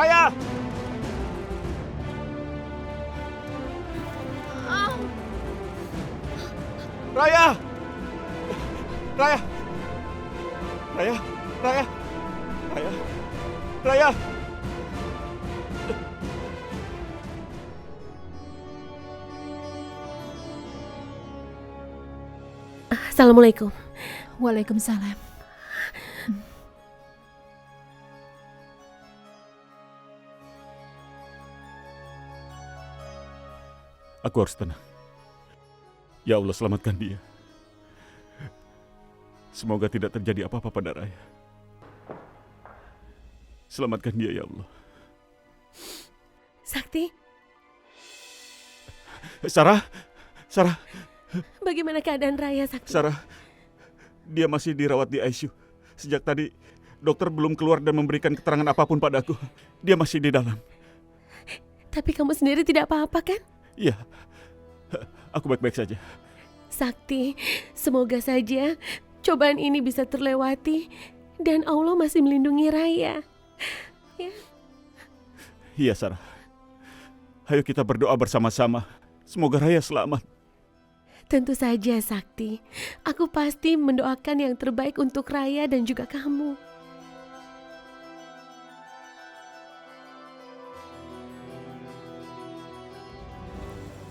Raya! Raya! Raya! Raya! Raya! Raya! Raya! Assalamualaikum. Waalaikumsalam. Aku harus tenang. Ya Allah, selamatkan dia. Semoga tidak terjadi apa-apa pada Raya. Selamatkan dia, ya Allah. Sakti, Sarah? Sarah? bagaimana keadaan Raya, Sakti? Sarah? Dia masih dirawat di ICU. Sejak tadi, dokter belum keluar dan memberikan keterangan apapun padaku. Dia masih di dalam. Tapi kamu sendiri tidak apa-apa kan? Iya, aku baik-baik saja. Sakti, semoga saja cobaan ini bisa terlewati dan Allah masih melindungi Raya. Ya. Iya, Sarah. Ayo kita berdoa bersama-sama. Semoga Raya selamat. Tentu saja, Sakti. Aku pasti mendoakan yang terbaik untuk Raya dan juga kamu.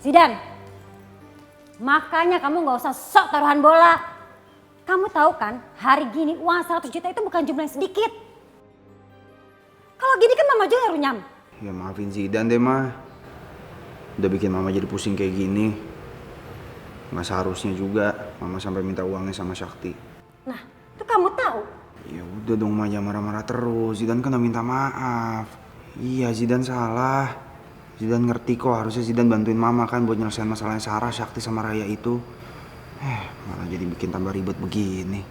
Zidan, makanya kamu gak usah sok taruhan bola. Kamu tahu kan, hari gini uang 100 juta itu bukan jumlah yang sedikit. Kalau gini kan Mama juga yang runyam. Ya maafin Zidan deh, Ma. Udah bikin Mama jadi pusing kayak gini. Nggak seharusnya juga Mama sampai minta uangnya sama Sakti. Nah, itu kamu tahu. Ya udah dong, Ma, jangan marah-marah terus. Zidan kan udah minta maaf. Iya, Zidan salah. Zidan ngerti kok, harusnya Zidan bantuin Mama kan buat nyelesain masalahnya Sarah, Sakti sama Raya itu. Malah jadi bikin tambah ribet begini.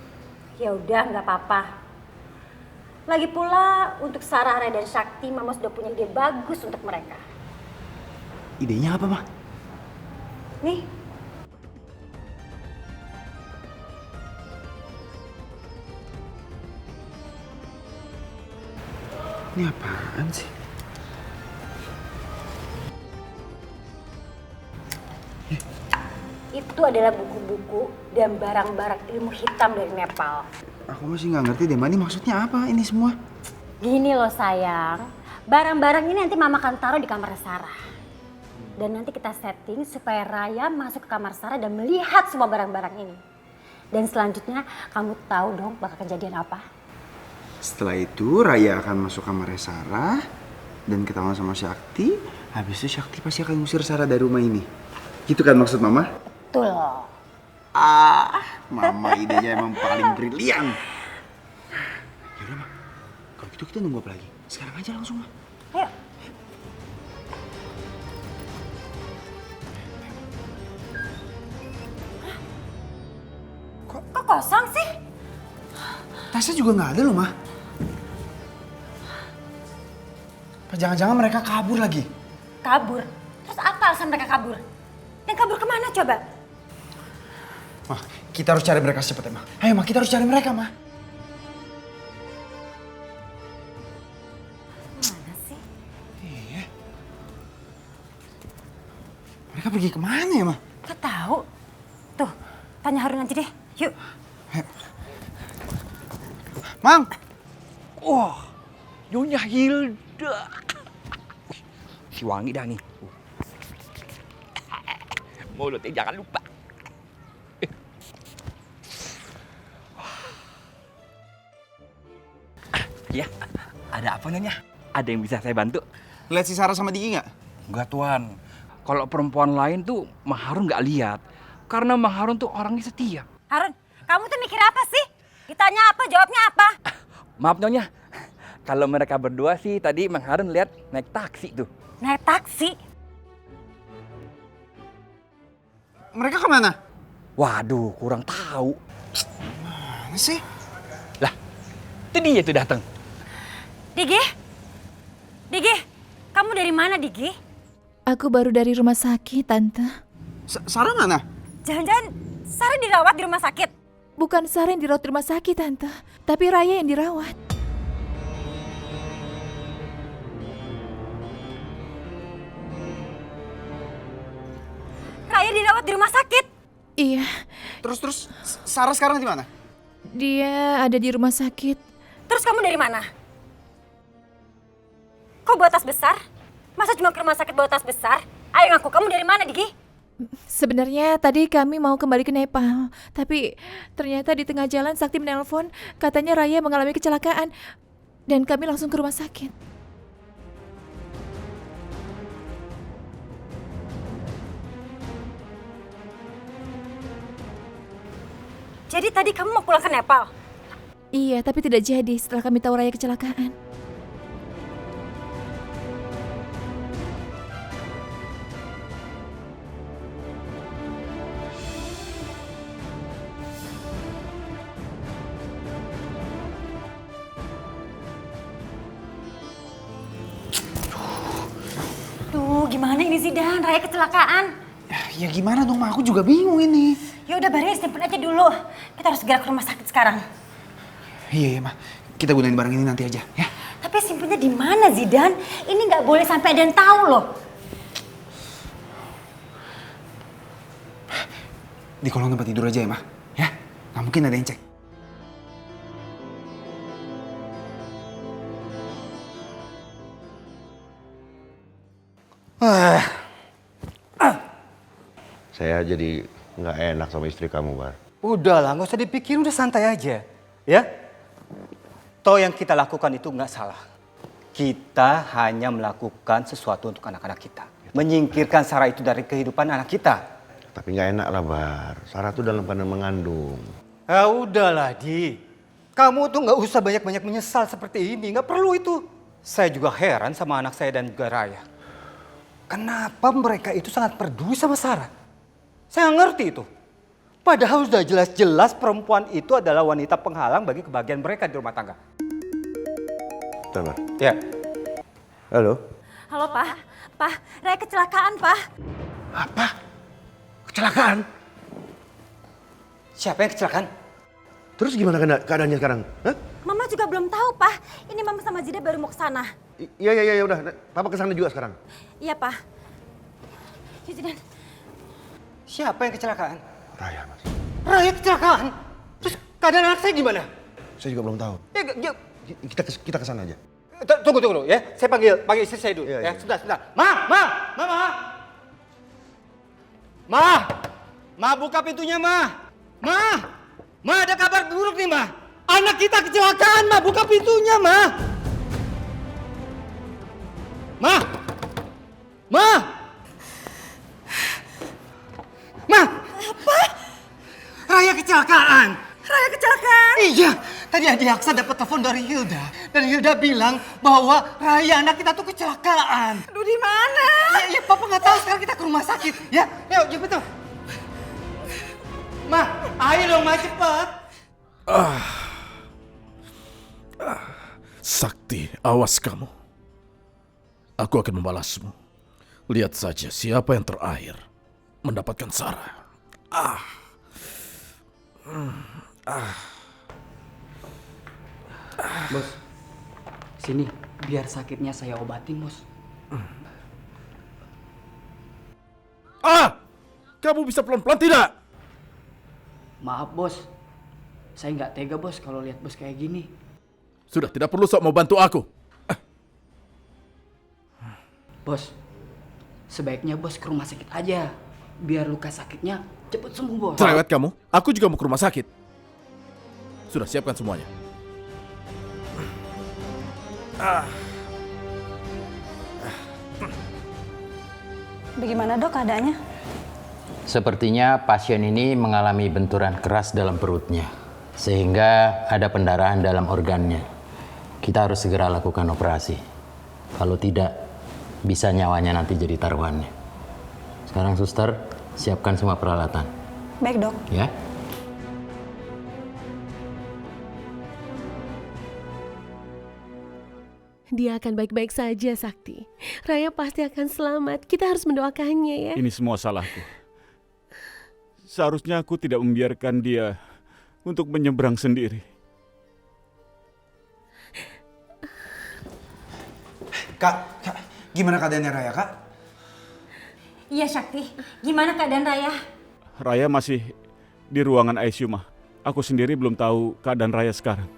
Ya udah, nggak apa-apa. Lagi pula untuk Sarah, Raya dan Sakti, Mama sudah punya ide bagus untuk mereka. Idenya apa, Ma? Nih, Ini apaan sih? itu adalah buku-buku dan barang-barang ilmu hitam dari Nepal. Aku masih nggak ngerti deh, Ma, ini maksudnya apa ini semua? Gini loh sayang, barang-barang ini nanti Mama akan taruh di kamar Sarah. Dan nanti kita setting supaya Raya masuk ke kamar Sarah dan melihat semua barang-barang ini. Dan selanjutnya kamu tahu dong bakal kejadian apa? Setelah itu Raya akan masuk kamarnya Sarah dan ketahuan sama Sakti. Habis itu Sakti pasti akan ngusir Sarah dari rumah ini. Gitu kan maksud Mama? Betul. Mama idenya emang paling brilian. Yaudah, Ma, kalau gitu kita nunggu apa lagi? Sekarang aja langsung, Ma. Ayo. Kok kosong sih? Tasnya juga nggak ada loh, Ma. Apa jangan-jangan mereka kabur lagi? Kabur? Terus apa alasan mereka kabur? Dan kabur kemana coba? Ma, kita harus cari mereka secepatnya, Ma. Ayo, Ma, kita harus cari mereka, Ma. Mana sih? Iya. Mereka pergi kemana ya, Ma? Gak tahu. Tuh, tanya Harun aja deh. Yuk. Mang! Wah, Nyonya Hilda. Si wangi dah nih. Mulutnya jangan lupa. Ya, ada apa Nyonya? Ada yang bisa saya bantu? Lihat si Sarah sama Diki nggak? Enggak Tuan. Kalau perempuan lain tuh Mang Harun nggak lihat. Karena Mang Harun tuh orangnya setia. Harun, kamu tuh mikir apa sih? Ditanya apa, jawabnya apa? Maaf Nyonya. Kalau mereka berdua sih tadi Mang Harun lihat naik taksi tuh. Naik taksi? Mereka kemana? Waduh, kurang tahu. Mana sih? Lah, itu dia tuh datang. Digi? Digi, kamu dari mana Digi? Aku baru dari rumah sakit, Tante. Sarah mana? Jangan-jangan Sarah dirawat di rumah sakit? Bukan Sarah yang dirawat di rumah sakit, Tante. Tapi Raya yang dirawat. Raya dirawat di rumah sakit. Iya, Terus Sarah sekarang di mana? dia ada di rumah sakit. Terus kamu dari mana? Kok bawa tas besar? Masa cuma ke rumah sakit bawa tas besar? Ayo ngaku, kamu dari mana, Diki? Sebenarnya tadi kami mau kembali ke Nepal, tapi ternyata di tengah jalan Sakti menelpon, katanya Raya mengalami kecelakaan, dan kami langsung ke rumah sakit. Jadi tadi kamu mau pulang ke Nepal? Iya, tapi tidak jadi setelah kami tahu Raya kecelakaan. Duh, gimana ini Zidan? Raya kecelakaan. Ya gimana dong, Ma? Aku juga bingung ini. Ya udah Baris, simpen aja dulu. Kita harus segera ke rumah sakit sekarang. Iya, Ma. Kita gunain barang ini nanti aja, ya. Tapi simpennya di mana Zidan? Ini nggak boleh sampai ada yang tahu loh. Di kolong tempat tidur aja ya, Ma. Ya, nggak mungkin ada yang cek. Saya jadi nggak enak sama istri kamu, Bar. Udahlah, nggak usah dipikirin, udah santai aja. Ya? Toh yang kita lakukan itu nggak salah. Kita hanya melakukan sesuatu untuk anak-anak kita. Menyingkirkan Sarah itu dari kehidupan anak kita. Tapi nggak enak lah, Bar. Sarah tuh dalam keadaan mengandung. Ya udahlah, Di. Kamu tuh nggak usah banyak-banyak menyesal seperti ini. Nggak perlu itu. Saya juga heran sama anak saya dan juga Raya. Kenapa mereka itu sangat peduli sama Sarah? Saya nggak ngerti itu. Padahal sudah jelas-jelas perempuan itu adalah wanita penghalang bagi kebahagiaan mereka di rumah tangga. Bentar, Bar. Ya. Halo? Halo Pak, Pak, Raya kecelakaan Pak. Apa? Kecelakaan? Siapa yang kecelakaan? Terus gimana keadaannya sekarang? Hah? Mama juga belum tahu Pak. Ini Mama sama Zida baru mau ke sana. Iya, udah. Papa kesana juga sekarang. Iya Pak. Yuk Zidan. Siapa yang kecelakaan? Raya, Mas. Raya kecelakaan? Terus keadaan anak saya gimana? Saya juga belum tahu. Ya, Kita kesana aja. tunggu dulu ya. Saya panggil istri saya dulu. Iya, Ya, iya. sebentar. Ma, buka pintunya, Ma. Ma, ada kabar buruk nih, Ma. Anak kita kecelakaan, Ma. Buka pintunya, Ma. Ma. Apa? Raya kecelakaan. Raya kecelakaan. Iya, tadi Adi Aksa dapat telepon dari Hilda. Dan Hilda bilang bahwa Raya anak kita tuh kecelakaan. Aduh di mana? Ya, Papa nggak tahu, sekarang kita ke rumah sakit. Ya, yuk betul. Ma, ayo dong, Ma, cepet. Sakti, awas kamu. Aku akan membalasmu. Lihat saja siapa yang terakhir mendapatkan Sarah. Bos, sini biar sakitnya saya obatin, Bos. Kamu bisa pelan-pelan tidak? Maaf, Bos. Saya nggak tega, Bos, kalau lihat Bos kayak gini. Sudah, tidak perlu sok mau bantu aku. Bos, sebaiknya Bos ke rumah sakit aja. Biar luka sakitnya cepet sembuh, Bos. Cerewet kamu, aku juga mau ke rumah sakit. Sudah, siapkan semuanya. Bagaimana dok keadaannya? Sepertinya pasien ini mengalami benturan keras dalam perutnya, sehingga ada pendarahan dalam organnya. Kita harus segera lakukan operasi. Kalau tidak, bisa nyawanya nanti jadi taruhannya. Sekarang suster, siapkan semua peralatan. Baik dok. Ya. Dia akan baik-baik saja, Sakti. Raya pasti akan selamat. Kita harus mendoakannya ya. Ini semua salahku. Seharusnya aku tidak membiarkan dia untuk menyeberang sendiri. Kak, gimana keadaannya Raya, Kak? Iya Sakti, gimana keadaan Raya? Raya masih di ruangan ICU, mah. Aku sendiri belum tahu keadaan Raya sekarang.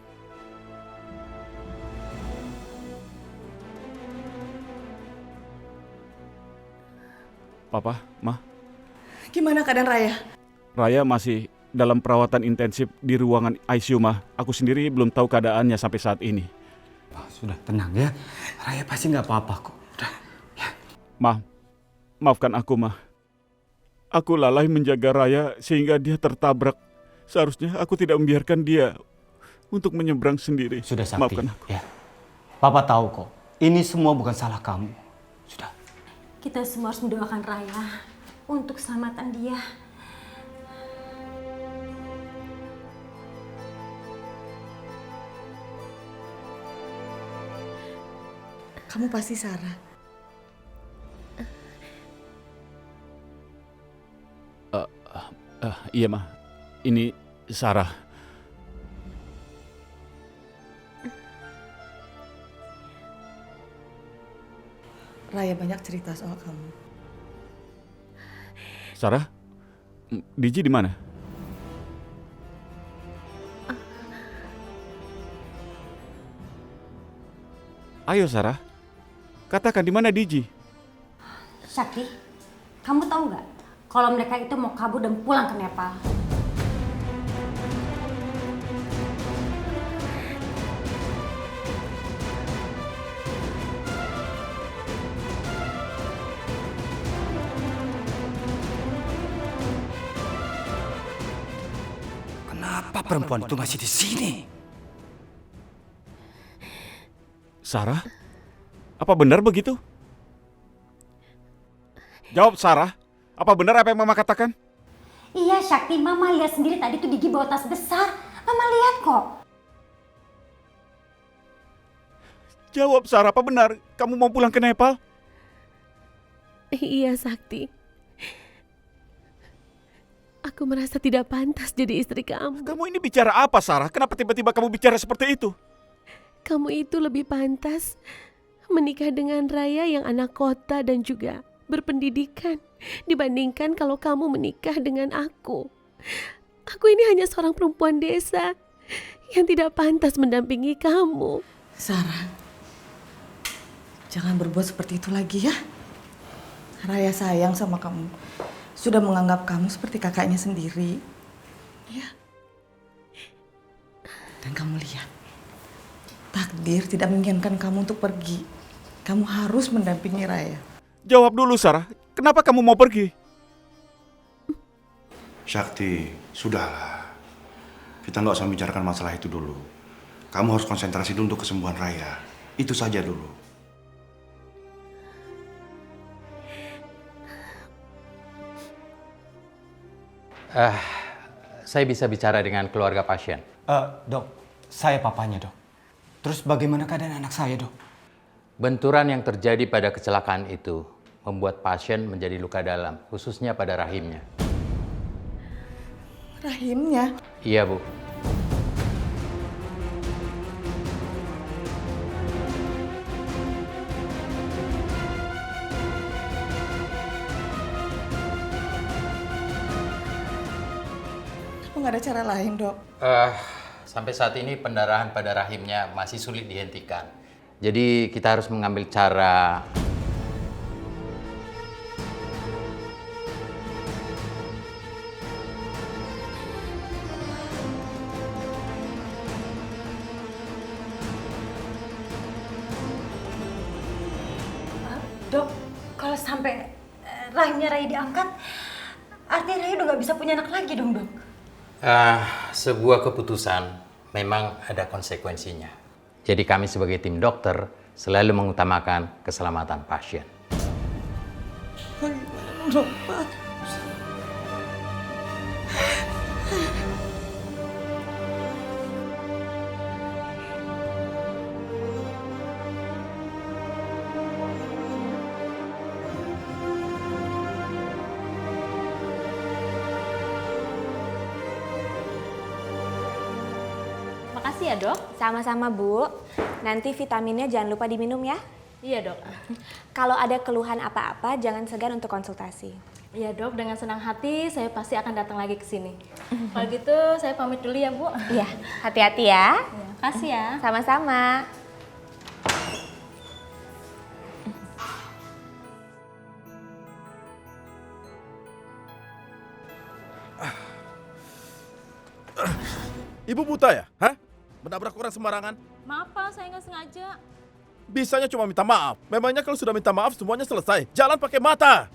Papa, Mah, Gimana keadaan Raya? Raya masih dalam perawatan intensif di ruangan ICU, Mah. Aku sendiri belum tahu keadaannya sampai saat ini. Sudah tenang ya. Raya pasti nggak apa-apa kok. Udah. Mah, maafkan aku, Mah. Aku lalai menjaga Raya sehingga dia tertabrak. Seharusnya aku tidak membiarkan dia untuk menyeberang sendiri. Sudah Sakti. Maafkan aku. Ya. Papa tahu kok. Ini semua bukan salah kamu. Sudah. Kita semua harus mendoakan Raya untuk keselamatan dia. Kamu pasti Sarah. Iya, Mah. Ini Sarah. Raya banyak cerita soal kamu. Sarah? Diji di mana? Ayo, Sarah. Katakan di mana Diji? Sakti, kamu tahu nggak kalau mereka itu mau kabur dan pulang ke Nepal? Kenapa perempuan itu masih di sini? Sarah? Apa benar begitu? Jawab, Sarah. Apa benar apa yang Mama katakan? Iya Sakti, Mama lihat sendiri tadi tuh Digi bawa tas besar. Mama lihat kok. Jawab, Sarah. Apa benar kamu mau pulang ke Nepal? Iya, Sakti. Aku merasa tidak pantas jadi istri kamu. Kamu ini bicara apa, Sarah? Kenapa tiba-tiba kamu bicara seperti itu? Kamu itu lebih pantas menikah dengan Raya yang anak kota dan juga berpendidikan dibandingkan kalau kamu menikah dengan aku. Aku ini hanya seorang perempuan desa yang tidak pantas mendampingi kamu. Sarah, jangan berbuat seperti itu lagi ya. Raya sayang sama kamu. Sudah menganggap kamu seperti kakaknya sendiri. Ya. Dan kamu lihat, takdir tidak menginginkan kamu untuk pergi. Kamu harus mendampingi Raya. Jawab dulu, Sarah. Kenapa kamu mau pergi? Sakti, sudahlah. Kita nggak usah membicarakan masalah itu dulu. Kamu harus konsentrasi dulu untuk kesembuhan Raya. Itu saja dulu. Saya bisa bicara dengan keluarga pasien. Dok, saya papanya dok. Terus bagaimana keadaan anak saya dok? Benturan yang terjadi pada kecelakaan itu membuat pasien menjadi luka dalam, khususnya pada rahimnya. Rahimnya? Iya, Bu. Apa nggak ada cara lain dok? Sampai saat ini pendarahan pada rahimnya masih sulit dihentikan. Jadi kita harus mengambil cara. Dok, kalau sampai rahimnya Raya diangkat, artinya Raya udah gak bisa punya anak lagi dong, dok. Sebuah keputusan memang ada konsekuensinya. Jadi kami sebagai tim dokter selalu mengutamakan keselamatan pasien. Bagaimana dok, Pak? Makasih ya dok. Sama-sama Bu. Nanti vitaminnya jangan lupa diminum ya. Iya dok. Kalau ada keluhan apa-apa, jangan segan untuk konsultasi. Iya dok, dengan senang hati saya pasti akan datang lagi ke sini. Kalau gitu saya pamit dulu ya Bu. Iya, hati-hati ya. Makasih ya. Sama-sama. Ibu buta ya? Hah? Menabrak orang sembarangan? Maaf Pak, saya nggak sengaja. Bisanya cuma minta maaf. Memangnya kalau sudah minta maaf semuanya selesai. Jalan pakai mata.